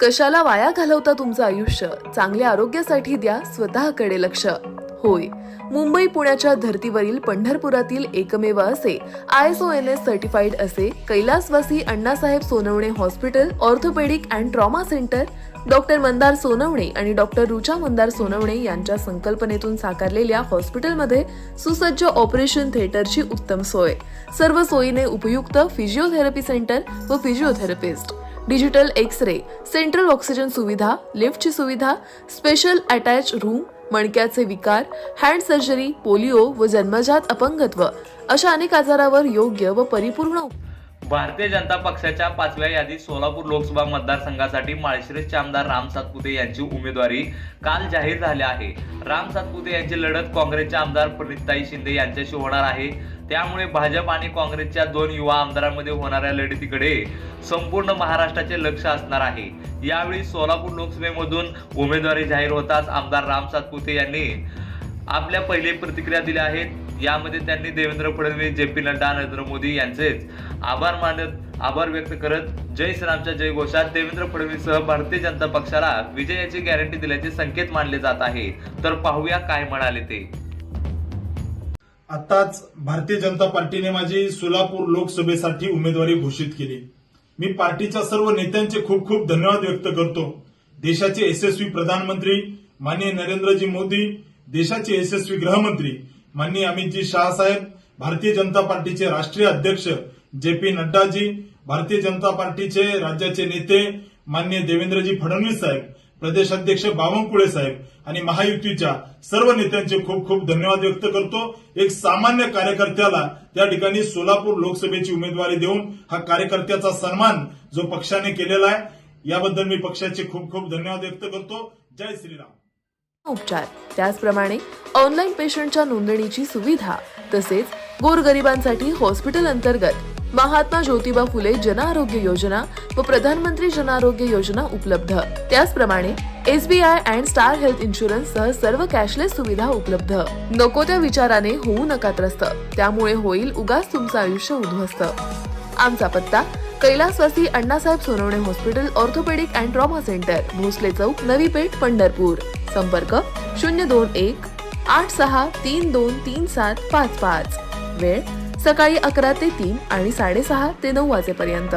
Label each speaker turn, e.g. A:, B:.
A: कशाला वाया घालवता तुमचं आयुष्य? चांगल्या आरोग्यासाठी द्या स्वतःकडे लक्ष. होय, मुंबई पुण्याच्या धर्तीवरील पंढरपुरातील एकमेव असे ISONS सर्टिफाईड असे कैलासवासी Annasaheb Sonawane hospital orthopaedic and trauma centre doctor Mandar Sonawane आणि डॉक्टर रुचा मंदार सोनवणे यांच्या संकल्पनेतून साकारलेल्या हॉस्पिटलमध्ये सुसज्ज ऑपरेशन थिएटरची उत्तम सोय, सर्व सोयीने उपयुक्त फिजिओथेरपी सेंटर व physiotherapist, digital X-ray, central oxygen सुविधा, लिफ्टची सुविधा, स्पेशल अटॅच रूम, मणक्याचे विकार, हँड सर्जरी, पोलिओ व जन्मजात अपंगत्व अशा अनेक आजारावर योग्य व परिपूर्ण.
B: भारतीय जनता पक्षाच्या 5व्या यादीत सोलापूर लोकसभा मतदारसंघासाठी माळशिरसचे आमदार राम सातपुते यांची उमेदवारी काल जाहीर झाली आहे. राम सातपुते यांची लढत काँग्रेसच्या आमदार प्रणिताई शिंदे यांच्याशी होणार आहे. त्यामुळे भाजप आणि काँग्रेसच्या दोन युवा आमदारांमध्ये होणाऱ्या लढतीकडे संपूर्ण महाराष्ट्राचे लक्ष असणार आहे. यावेळी सोलापूर लोकसभेमधून उमेदवारी जाहीर होताच आमदार राम सातपुते यांनी आपल्या पहिली प्रतिक्रिया दिल्या आहेत. यामध्ये त्यांनी देवेंद्र फडणवीस, JP नड्डा, नरेंद्र मोदी यांचेच आभार व्यक्त करत जय श्रीरामच्या जयघोषात देवेंद्र फडणवीससह भारतीय जनता पक्षाला विजयाची गॅरंटी दिल्याचे संकेत मानले जात आहे. तर पाहूया काय म्हणाले ते.
C: आताच भारतीय जनता पार्टीने माझी सोलापूर लोकसभेसाठी उमेदवारी घोषित केली. मी पार्टीच्या सर्व नेत्यांचे खूप खूप धन्यवाद व्यक्त करतो. देशाचे यशस्वी प्रधानमंत्री माननीय नरेंद्रजी मोदी, देशाचे यशस्वी गृहमंत्री माननीय अमितजी शहासाहेब, भारतीय जनता पार्टीचे राष्ट्रीय अध्यक्ष JP नड्डाजी, भारतीय जनता पार्टीचे राज्याचे नेते माननीय देवेंद्रजी फडणवीस साहेब, प्रदेश अध्यक्ष बावनकुळे साहेब आणि महायुतीच्या सर्व नेत्यांचे खूप खूप धन्यवाद व्यक्त करतो. एक सामान्य कार्यकर्त्याला त्या ठिकाणी सोलापूर लोकसभेची उमेदवारी देऊन हा कार्यकर्त्याचा सन्मान जो पक्षाने केलेला आहे, याबद्दल मी पक्षाचे खूप खूप धन्यवाद व्यक्त करतो. जय श्रीराम.
A: उपचार, त्याचप्रमाणे ऑनलाईन पेशंटच्या नोंदणीची सुविधा तसेच गोरगरिबांसाठी हॉस्पिटल अंतर्गत महात्मा ज्योतिबा फुले जन आरोग्य योजना व प्रधानमंत्री जन आरोग्य योजना उपलब्ध. त्याचप्रमाणे SBI and star health insurance सह सर्व कॅशलेस सुविधा उपलब्ध. नको त्या विचाराने होऊ नका त्रस्त, त्यामुळे होईल उगाच तुमचं आयुष्य उद्ध्वस्त. आमचा पत्ता कैलासवासी Annasaheb Sonawane hospital orthopaedic and trauma centre, Bhosale Chowk, Navi Peth, Pandharpur. संपर्क 021 86323755. वेळ सकाळी 11 ते 3 आणि 6:30 ते 9 वाजेपर्यंत.